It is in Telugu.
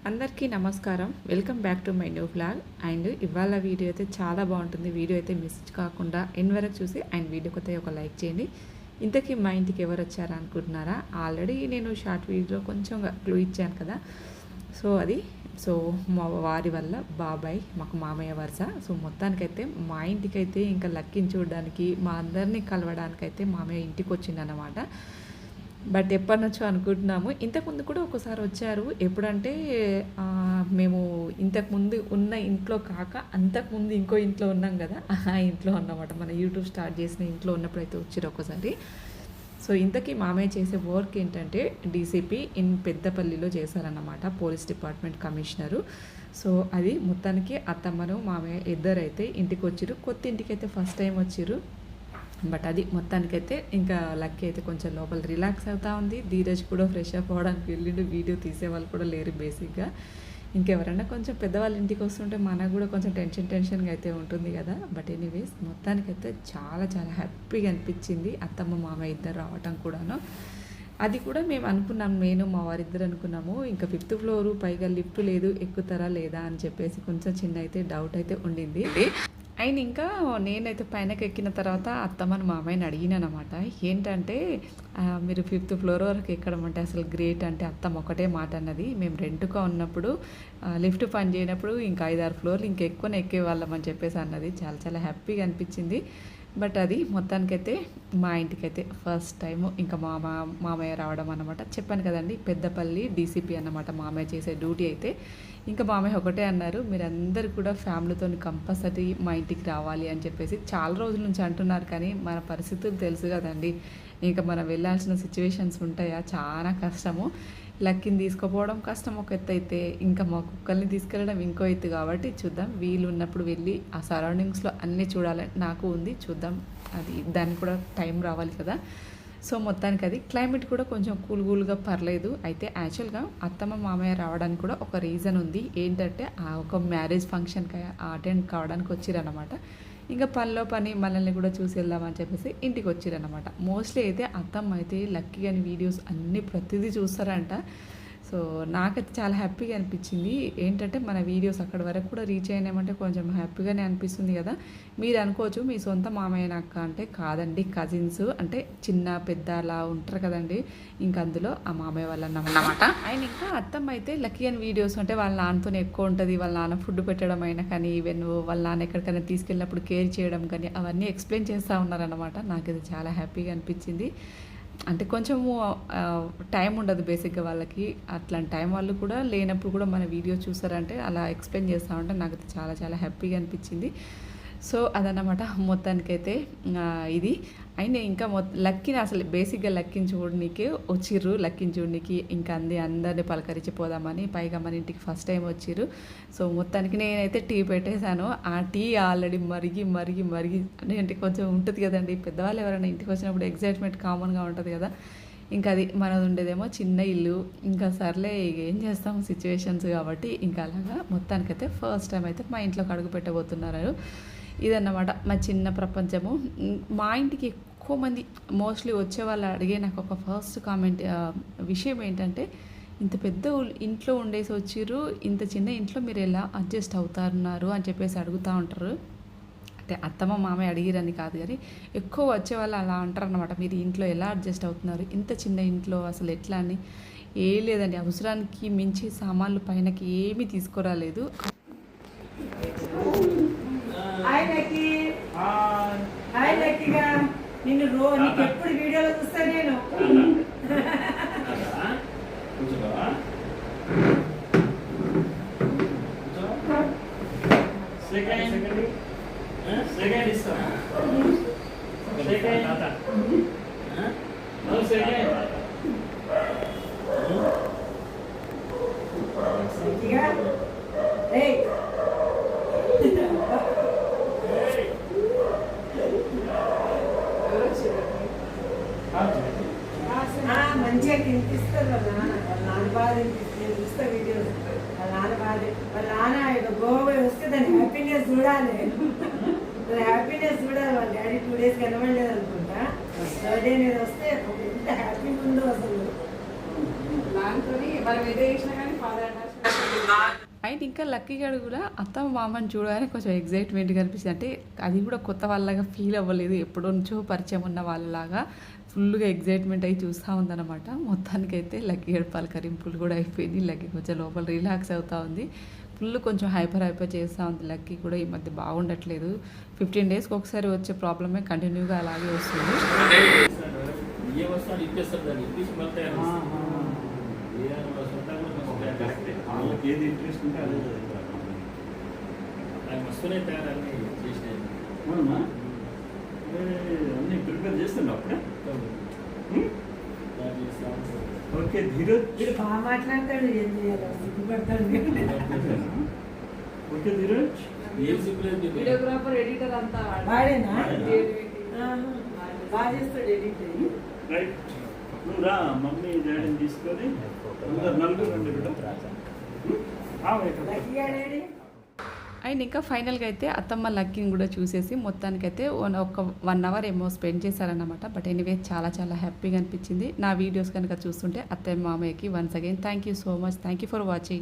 అందరికీ నమస్కారం. Welcome back to my new vlog. And ఇవాళ వీడియో అయితే చాలా బాగుంటుంది. వీడియో అయితే మిస్ కాకుండా ఎండ్ వరకు చూసి అండ్ వీడియోకి అయితే ఒక లైక్ చేయండి. ఇంతకీ మా ఇంటికి ఎవరు వచ్చారా అనుకుంటున్నారా? ఆల్రెడీ నేను షార్ట్ వీడియోలో కొంచెం క్లూ ఇచ్చాను కదా. సో మా వారి వల్ల బాబాయ్ మాకు మామయ్య వరుస. సో మొత్తానికైతే మా ఇంటికైతే ఇంకా లక్కిని చూడడానికి మా అందరినీ కలవడానికైతే మామయ్య ఇంటికి వచ్చిందన్నమాట. బట్ ఎప్పటి నుంచో అనుకుంటున్నాము. ఇంతకుముందు కూడా ఒకసారి వచ్చారు. ఎప్పుడంటే మేము ఇంతకుముందు ఉన్న ఇంట్లో కాక అంతకుముందు ఇంకో ఇంట్లో ఉన్నాం కదా, ఆ ఇంట్లో అన్నమాట. మన యూట్యూబ్ స్టార్ట్ చేసిన ఇంట్లో ఉన్నప్పుడైతే వచ్చారు ఒకసారి. సో ఇంతకీ మామయ్య చేసే వర్క్ ఏంటంటే డీసీపీ ఇన్ పెద్దపల్లిలో చేశారన్నమాట, పోలీస్ డిపార్ట్మెంట్ కమిషనరు. సో అది మొత్తానికి అత్తమ్మను మామయ్య ఇద్దరైతే ఇంటికి వచ్చిర్రు. కొత్త ఇంటికి అయితే ఫస్ట్ టైం వచ్చిర్రు. బట్ అది మొత్తానికైతే ఇంకా లక్కీ అయితే కొంచెం లోపల రిలాక్స్ అవుతూ ఉంది. ధీరజ్ కూడా ఫ్రెష్ అప్ అవ్వడానికి వెళ్ళిండు. వీడియో తీసేవాళ్ళు కూడా లేరు బేసిక్గా. ఇంకెవరైనా కొంచెం పెద్దవాళ్ళ ఇంటికి వస్తుంటే మనకు కూడా కొంచెం టెన్షన్గా అయితే ఉంటుంది కదా. బట్ ఎనీవేస్ మొత్తానికైతే చాలా చాలా హ్యాపీగా అనిపించింది అత్తమ్మ మామయ్య ఇద్దరు రావటం కూడాను. అది కూడా మేము అనుకున్నాం, నేను మా వారిద్దరు అనుకున్నాము. ఇంకా 5th ఫ్లోరు పైగా లిఫ్ట్ లేదు, ఎక్కుతారా లేదా అని చెప్పేసి కొంచెం చిన్న అయితే డౌట్ అయితే ఉండింది. అండ్ ఇంకా నేనైతే పైనకి ఎక్కిన తర్వాత అత్తమ్మని మామయ్యని అడిగినానమాట. ఏంటంటే మీరు 5th ఫ్లోర్ వరకు ఎక్కడం అంటే అసలు గ్రేట్ అంటే అత్తమ్మ ఒకటే మాట అన్నది. మేము రెంట్గా ఉన్నప్పుడు లిఫ్ట్ పని చేయనప్పుడు ఇంకా 5-6 ఫ్లోర్లు ఇంకెక్కువనే ఎక్కేవాళ్ళం అని చెప్పేసి అన్నది. చాలా చాలా హ్యాపీగా అనిపించింది. బట్ అది మొత్తానికైతే మా ఇంటికైతే ఫస్ట్ టైము ఇంకా మామయ్య రావడం అన్నమాట. చెప్పాను కదండి, పెద్దపల్లి డీసీపీ అన్నమాట మామయ్య చేసే డ్యూటీ అయితే. ఇంకా మామయ్య ఒకటే అన్నారు, మీరందరూ కూడా ఫ్యామిలీతో కంపల్సరీ మా ఇంటికి రావాలి అని చెప్పేసి చాలా రోజుల నుంచి అంటున్నారు. కానీ మన పరిస్థితులు తెలుసు కదండి, ఇంకా మనం వెళ్ళాల్సిన సిచ్యువేషన్స్ ఉంటాయా, చాలా కష్టము. లక్కిని తీసుకుపోవడం కష్టం ఒక ఎత్తు అయితే, ఇంకా మా కుక్కల్ని తీసుకెళ్ళడం ఇంకో ఎత్తు. కాబట్టి చూద్దాం, వీలు ఉన్నప్పుడు వెళ్ళి ఆ సరౌండింగ్స్లో అన్నీ చూడాలని నాకు ఉంది. చూద్దాం, అది దానికి కూడా టైం రావాలి కదా. సో మొత్తానికి అది క్లైమేట్ కూడా కొంచెం కూల్గా పర్లేదు. అయితే యాక్చువల్గా అత్తమ్మ మామయ్య రావడానికి కూడా ఒక రీజన్ ఉంది. ఏంటంటే ఒక మ్యారేజ్ ఫంక్షన్కి అటెండ్ కావడానికి వచ్చిరన్నమాట. ఇంకా పనిలో పని మనల్ని కూడా చూసి వెళ్దామని చెప్పేసి ఇంటికి వచ్చిరన్నమాట. మోస్ట్లీ అయితే అత్తమ్మ అయితే లక్కీ అని వీడియోస్ అన్నీ ప్రతిదీ చూస్తారంట. సో నాకైతే చాలా హ్యాపీగా అనిపించింది. ఏంటంటే మన వీడియోస్ అక్కడి వరకు కూడా రీచ్ అయినామంటే కొంచెం హ్యాపీగానే అనిపిస్తుంది కదా. మీరు అనుకోవచ్చు మీ సొంత మామయ్య అక్క అంటే, కాదండి, కజిన్స్ అంటే చిన్న పెద్ద అలా ఉంటారు కదండి. ఇంకా అందులో ఆ మామయ్య వాళ్ళ అన్నమాట. ఆయన ఇంకా అత్తమ్మ అయితే లక్కీ అని వీడియోస్ అంటే వాళ్ళ నాన్నతోనే ఎక్కువ ఉంటుంది. వాళ్ళ నాన్న ఫుడ్ పెట్టడం అయినా కానీ, ఈవెన్ వాళ్ళ నాన్న ఎక్కడికైనా తీసుకెళ్ళినప్పుడు కేర్ చేయడం కానీ అవన్నీ ఎక్స్ప్లెయిన్ చేస్తూ ఉన్నారన్నమాట. నాకైతే చాలా హ్యాపీగా అనిపించింది. అంటే కొంచెము టైం ఉండదు బేసిక్గా వాళ్ళకి. అట్లాంటి టైం వాళ్ళు కూడా లేనప్పుడు కూడా మన వీడియో చూసారంటే అలా ఎక్స్ప్లెయిన్ చేస్తూ ఉంటే నాకైతే చాలా చాలా హ్యాపీగా అనిపించింది. సో అదన్నమాట మొత్తానికైతే ఇది. అయినా ఇంకా లక్కీని అసలు బేసిక్గా లక్కీని చూడడానికి వచ్చిర్రు. లక్కీని చూడడానికి ఇంకా అందరినీ పలకరించిపోదామని, పైగా మన ఇంటికి ఫస్ట్ టైం వచ్చిర్రు. సో మొత్తానికి నేనైతే టీ పెట్టేశాను. ఆ టీ ఆల్రెడీ మరిగి అంటే కొంచెం ఉంటుంది కదండి, పెద్దవాళ్ళు ఎవరైనా ఇంటికి వచ్చినప్పుడు ఎగ్జైట్మెంట్ కామన్గా ఉంటుంది కదా. ఇంకా అది మనది ఉండేదేమో చిన్న ఇల్లు. ఇంకా సర్లే ఇక ఏం చేస్తాం, సిచ్యువేషన్స్ కాబట్టి ఇంకా అలాగా మొత్తానికైతే ఫస్ట్ టైం అయితే మా ఇంట్లోకి అడుగు పెట్టబోతున్నారు. ఇదన్నమాట మా చిన్న ప్రపంచము. మా ఇంటికి ఎక్కువ మంది మోస్ట్లీ వచ్చే వాళ్ళు అడిగే నాకు ఒక ఫస్ట్ కామెంట్ విషయం ఏంటంటే, ఇంత పెద్ద ఇంట్లో ఉండేసి వచ్చిర్రు, ఇంత చిన్న ఇంట్లో మీరు ఎలా అడ్జస్ట్ అవుతున్నారు అని చెప్పేసి అడుగుతూ ఉంటారు. అంటే అత్తమ్మ మామయ్య అడిగిరని కాదు కానీ ఎక్కువ వచ్చే వాళ్ళు అలా అంటారు అనమాట. మీరు ఇంట్లో ఎలా అడ్జస్ట్ అవుతున్నారు, ఇంత చిన్న ఇంట్లో అసలు ఎట్లా అని. ఏం లేదండి, అవసరానికి మించి సామాన్లు పైనకి ఏమీ తీసుకురాలేదు. నిన్ను నీకు ఎప్పుడు వీడియోలో చూస్తా నేను. మంచిగా తినిపిస్తారు వాళ్ళ నాన్న బాధ నేను చూస్తా వీడియోస్. వాళ్ళ నాన్న బాధ, వాళ్ళ నాన్న గోవా వస్తే దాని హ్యాపీనెస్ చూడాలి. హ్యాపీనెస్ చూడాలి. వాళ్ళ డాడీ 2 days కనబడలేదు అనుకుంటా. థర్డ్ డే నేను వస్తే ఎంత హ్యాపీగా ఉందో అసలు. దాంతో మనం ఏదో చేసినా కానీ ఫాదర్ అండ్ ఇంకా లక్కీ గడు కూడా అత్త మామని చూడగానే కొంచెం ఎగ్జైట్మెంట్గా అనిపిస్తుంది. అంటే అది కూడా కొత్త వాళ్ళలాగా ఫీల్ అవ్వలేదు, ఎప్పుడో నుంచో పరిచయం ఉన్న వాళ్ళలాగా ఫుల్గా ఎగ్జైట్మెంట్ అయి చూస్తూ ఉందన్నమాట. మొత్తానికైతే లక్కీ గడు పలకరింపులు కూడా అయిపోయింది. లక్కీ కొంచెం లోపల రిలాక్స్ అవుతూ ఉంది. ఫుల్ కొంచెం హైపర్ చేస్తూ ఉంది. లక్కీ కూడా ఈ మధ్య బాగుండట్లేదు. 15 డేస్కి ఒకసారి వచ్చే ప్రాబ్లమే కంటిన్యూగా అలాగే వస్తుంది. వాళ్ళకి ఏది ఇంట్రెస్ట్ ఉంటే అదే అవునా అన్నీ ప్రిపేర్ చేస్తుండే అప్పుడే. ఓకే ధీరజ్, వీడు బాగా మాట్లాడతాడు, ఏం చేయాలి సిగ్గుపడతాడు. ఓకే ధీరజ్, వీడియోగ్రాఫర్ ఎడిటర్ అంతా వాడేనా? బాగా చేస్తాడు ఎడిట్. రైట్, నువ్వు రా మమ్మీ డాడీని తీసుకొని అందరు నలుగురు రండి బిడ్డ. లక్కీగాడేడి? అండ్ ఇంకా ఫైనల్గా అయితే అత్తమ్మ లక్కీని కూడా చూసేసి మొత్తానికైతే ఒక 1 అవర్ ఏమో స్పెండ్ చేశారన్నమాట. బట్ ఎనీవే చాలా చాలా హ్యాపీగా అనిపించింది. నా వీడియోస్ కనుక చూస్తుంటే అత్తయ్య మామయ్యకి once again thank you so much. Thank you for watching.